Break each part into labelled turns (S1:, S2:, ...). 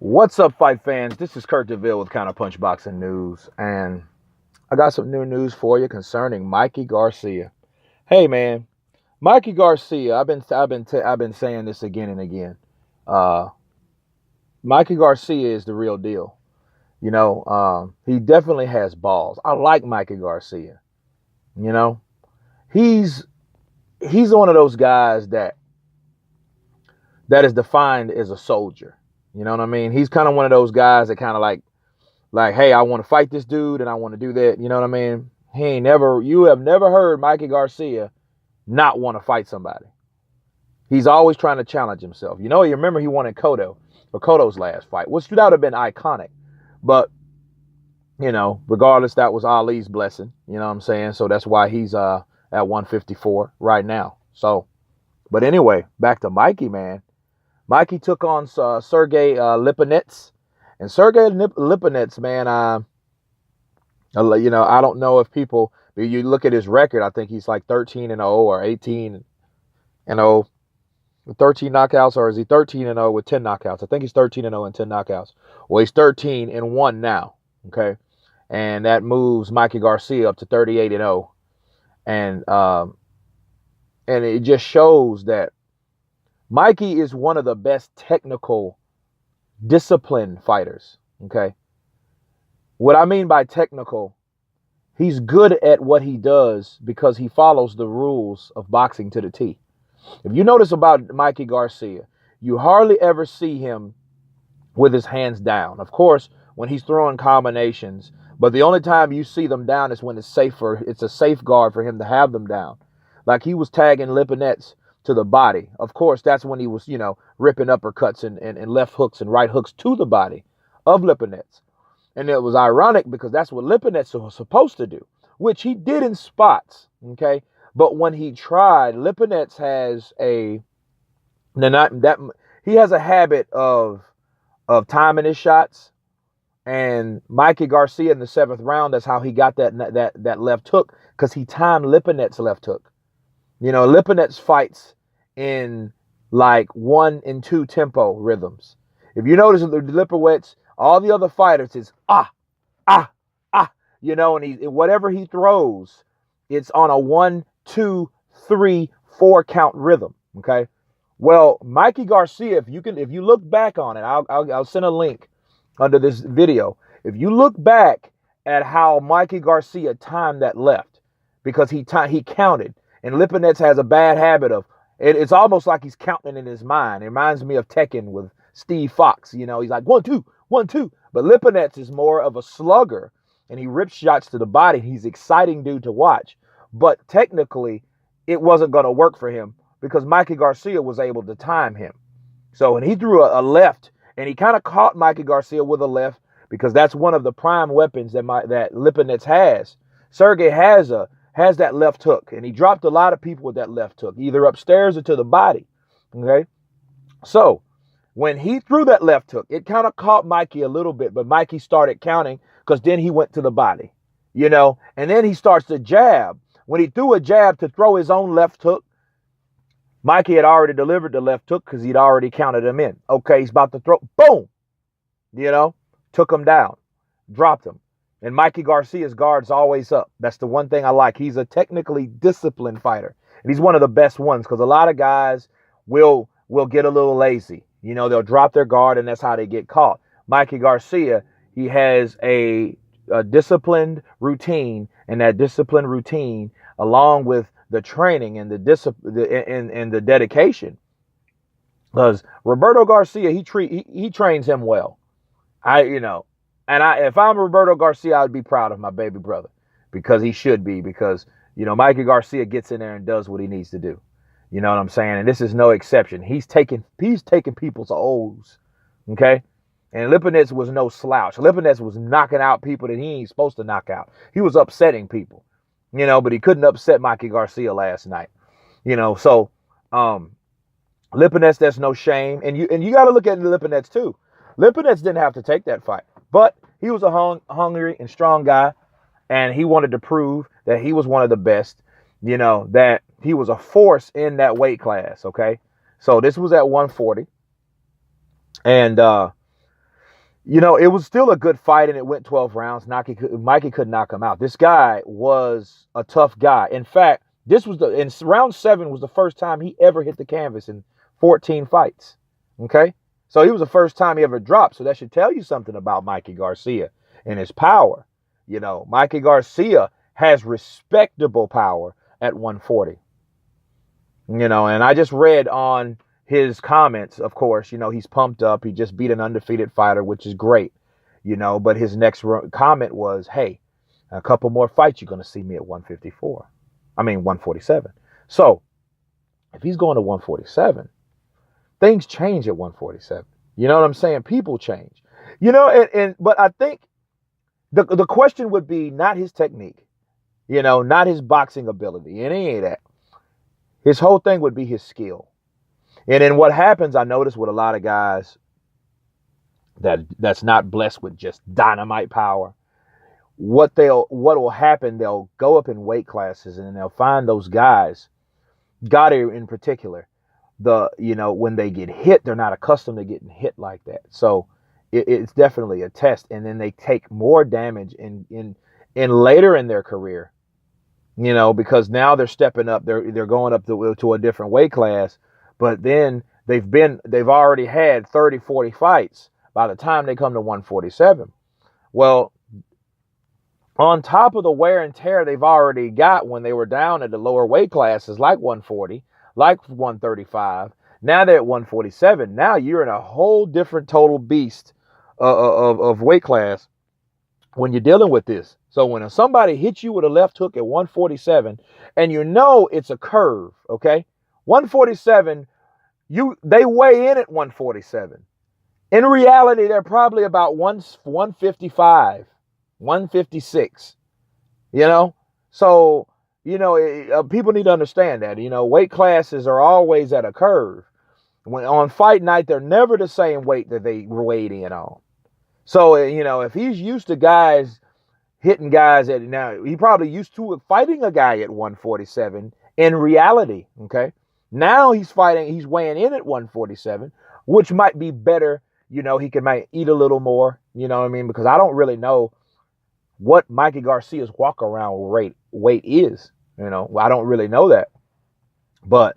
S1: What's up, fight fans? This is Kurt DeVille with Counterpunch Boxing News, and I got some new news for you concerning Mikey Garcia. Hey, man, Mikey Garcia. I've been saying this again and again. Uh, Mikey Garcia is the real deal. He definitely has balls. I like Mikey Garcia. You know, he's he's one of those guys that is defined as a soldier. You know what I mean? He's kind of one of those guys that kind of like, hey, I want to fight this dude and I want to do that. You know what I mean? You have never heard Mikey Garcia not want to fight somebody. He's always trying to challenge himself. You remember he won in Cotto's last fight, which that would have been iconic. But, regardless, that was Ali's blessing. You know what I'm saying? So that's why he's at 154 right now. So, but anyway, back to Mikey, man. Mikey took on Sergey Lipenets. And Sergey Lipenets, man, I don't know if you look at his record, I think he's like 13-0 or 18-0, 13 knockouts, or is he 13-0 with 10 knockouts? I think he's 13-0 and 10 knockouts. Well, he's 13-1 now, okay? And that moves Mikey Garcia up to 38-0. And it just shows that Mikey is one of the best technical, disciplined fighters, okay? What I mean by technical, he's good at what he does because he follows the rules of boxing to the T. If you notice about Mikey Garcia, you hardly ever see him with his hands down. Of course, when he's throwing combinations, but the only time you see them down is when it's a safeguard for him to have them down. Like he was tagging Lipenets to the body. Of course, that's when he was, ripping uppercuts and left hooks and right hooks to the body of Lipenets. And it was ironic because that's what Lipenets was supposed to do, which he did in spots, okay? But when he tried, Lipenets has he has a habit of timing his shots. And Mikey Garcia in the 7th round, that's how he got that left hook, because he timed Lipenets' left hook. Lipenets fights in like 1 and 2 tempo rhythms. If you notice the Lipenets, all the other fighters is and whatever he throws, it's on a 1, 2, 3, 4 count rhythm. Okay. Well, Mikey Garcia, if you look back on it, I'll send a link under this video. If you look back at how Mikey Garcia timed that left, because he counted. And Lipenets has a bad habit of, it's almost like he's counting in his mind. It reminds me of Tekken with Steve Fox. He's like 1, 2, 1, 2. But Lipenets is more of a slugger, and he rips shots to the body. He's an exciting dude to watch. But technically, it wasn't going to work for him because Mikey Garcia was able to time him. So when he threw a left, and he kind of caught Mikey Garcia with a left, because that's one of the prime weapons that Lipenets has. Sergey has that left hook, and he dropped a lot of people with that left hook, either upstairs or to the body, okay? So when he threw that left hook, it kind of caught Mikey a little bit, but Mikey started counting because then he went to the body, and then he starts to jab. When he threw a jab to throw his own left hook, Mikey had already delivered the left hook because he'd already counted him in. Okay, he's about to throw, boom, took him down, dropped him. And Mikey Garcia's guard's always up. That's the one thing I like. He's a technically disciplined fighter. And he's one of the best ones because a lot of guys will get a little lazy. They'll drop their guard, and that's how they get caught. Mikey Garcia, he has a disciplined routine, and that disciplined routine, along with the training and the dedication. Because Roberto Garcia, he trains him well. If I'm Roberto Garcia, I'd be proud of my baby brother, because he should be, because, Mikey Garcia gets in there and does what he needs to do. You know what I'm saying? And this is no exception. He's taking people's O's, okay? And Lipenets was no slouch. Lipenets was knocking out people that he ain't supposed to knock out. He was upsetting people, but he couldn't upset Mikey Garcia last night. So Lipenets, there's no shame. And you got to look at Lipenets too. Lipenets didn't have to take that fight, but he was a hungry and strong guy, and he wanted to prove that he was one of the best, that he was a force in that weight class, okay? So this was at 140. And It was still a good fight, and it went 12 rounds. Mikey could knock him out. This guy was a tough guy. In fact, in round 7 was the first time he ever hit the canvas in 14 fights. Okay, so he was the first time he ever dropped. So that should tell you something about Mikey Garcia and his power. Mikey Garcia has respectable power at 140. And I just read on his comments, of course, he's pumped up. He just beat an undefeated fighter, which is great, but his next comment was, hey, a couple more fights, you're going to see me at 147. So if he's going to 147, things change at 147. You know what I'm saying? People change, but I think the question would be not his technique, not his boxing ability, and any of that. His whole thing would be his skill. And then what happens, I notice with a lot of guys that's not blessed with just dynamite power, what will happen, they'll go up in weight classes and they'll find those guys, Gotti in particular, when they get hit, they're not accustomed to getting hit like that. So it's definitely a test. And then they take more damage in later in their career, because now they're stepping up, they're going up to a different weight class, but then they've already had 30, 40 fights by the time they come to 147. Well, on top of the wear and tear they've already got when they were down at the lower weight classes, like 140, like 135, now they're at 147. Now you're in a whole different total beast of weight class when you're dealing with this. So when somebody hits you with a left hook at 147, and it's a curve, okay? 147, they weigh in at 147. In reality, they're probably about 155, 156, So, people need to understand that, weight classes are always at a curve. When on fight night, they're never the same weight that they weighed in on. So, if he's used to guys hitting guys now he probably used to fighting a guy at 147 in reality. Okay. Now he's weighing in at 147, which might be better. He might eat a little more, because I don't really know what Mikey Garcia's walk around weight is. I don't really know that, but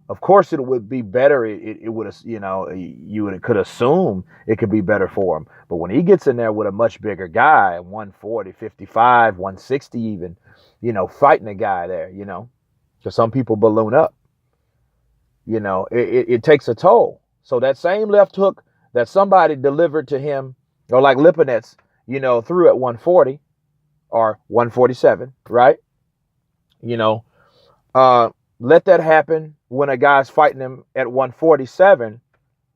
S1: of course it would be better. It would, could assume it could be better for him. But when he gets in there with a much bigger guy, 140, 55, 160 even, fighting a guy there, because some people balloon up, it takes a toll. So that same left hook that somebody delivered to him, or like Lipenets, threw at 140 or 147, right? Let that happen when a guy's fighting him at 147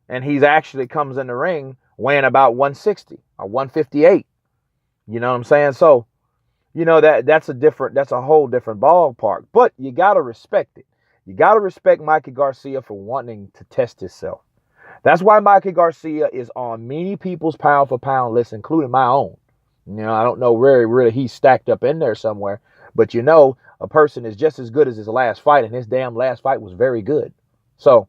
S1: and he's actually comes in the ring weighing about 160 or 158. You know what I'm saying? So, that's a whole different ballpark, but you got to respect it. You got to respect Mikey Garcia for wanting to test himself. That's why Mikey Garcia is on many people's pound for pound list, including my own. I don't know where really he's stacked up in there somewhere, but a person is just as good as his last fight, and his damn last fight was very good. So,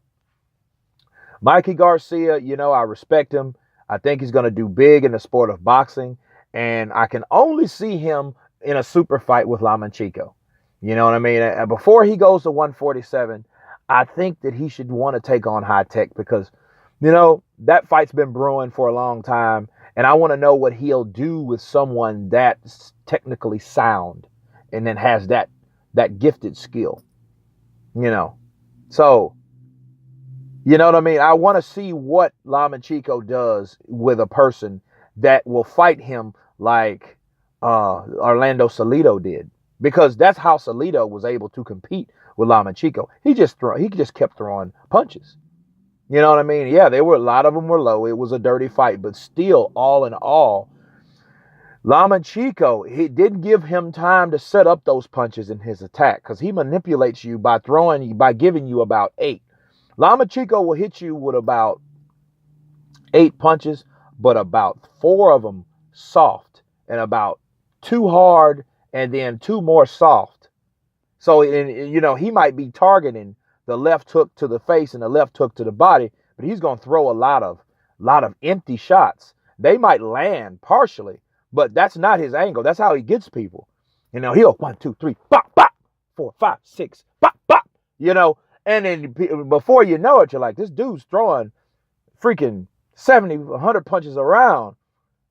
S1: Mikey Garcia, I respect him. I think he's going to do big in the sport of boxing, and I can only see him in a super fight with Lipenets. You know what I mean? Before he goes to 147, I think that he should want to take on High Tech because, that fight's been brewing for a long time, and I want to know what he'll do with someone that's technically sound and then has that gifted skill, So, you know what I mean? I want to see what Lipenets does with a person that will fight him like Orlando Salido did, because that's how Salido was able to compete with Lipenets. He just kept throwing punches. You know what I mean? Yeah, a lot of them were low. It was a dirty fight, but still, all in all, Lipenets, he didn't give him time to set up those punches in his attack because he manipulates you by giving you about 8. Lipenets will hit you with about 8 punches, but about 4 of them soft and about 2 hard and then 2 more soft. So, he might be targeting the left hook to the face and the left hook to the body, but he's going to throw a lot of empty shots. They might land partially, but that's not his angle. That's how he gets people. You know, he'll 1, 2, 3, pop, pop, 4, 5, 6, pop, pop. You know, and then before you know it, you're like, this dude's throwing freaking 70, 100 punches around,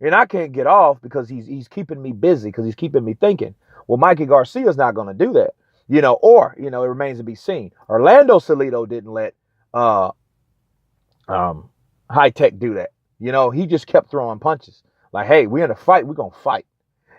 S1: and I can't get off because he's keeping me busy, because he's keeping me thinking. Well, Mikey Garcia's not going to do that, you know, or, you know, it remains to be seen. Orlando Salido didn't let High Tech do that. You know, he just kept throwing punches. Like, hey, we're in a fight, we're going to fight.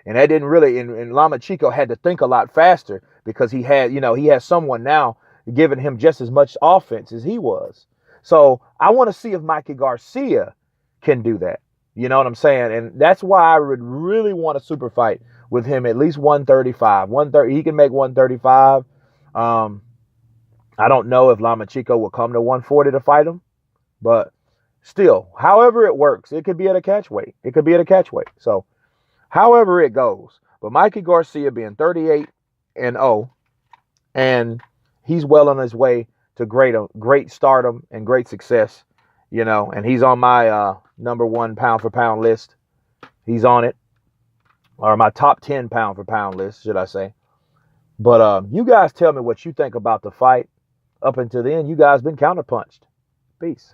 S1: And that didn't really, and Lomachenko had to think a lot faster because he had, you know, he has someone now giving him just as much offense as he was. So I want to see if Mikey Garcia can do that. You know what I'm saying? And that's why I would really want a super fight with him, at least 135. 130, he can make 135. I don't know if Lomachenko will come to 140 to fight him, but still, however it works, it could be at a catch weight. It could be at a catch weight. So however it goes. But Mikey Garcia being 38-0, and he's well on his way to great stardom and great success, you know, and he's on my number 1 pound for pound list. He's on it, or my top 10 pound for pound list, should I say. But you guys tell me what you think about the fight. Up until then, you guys been counterpunched. Peace.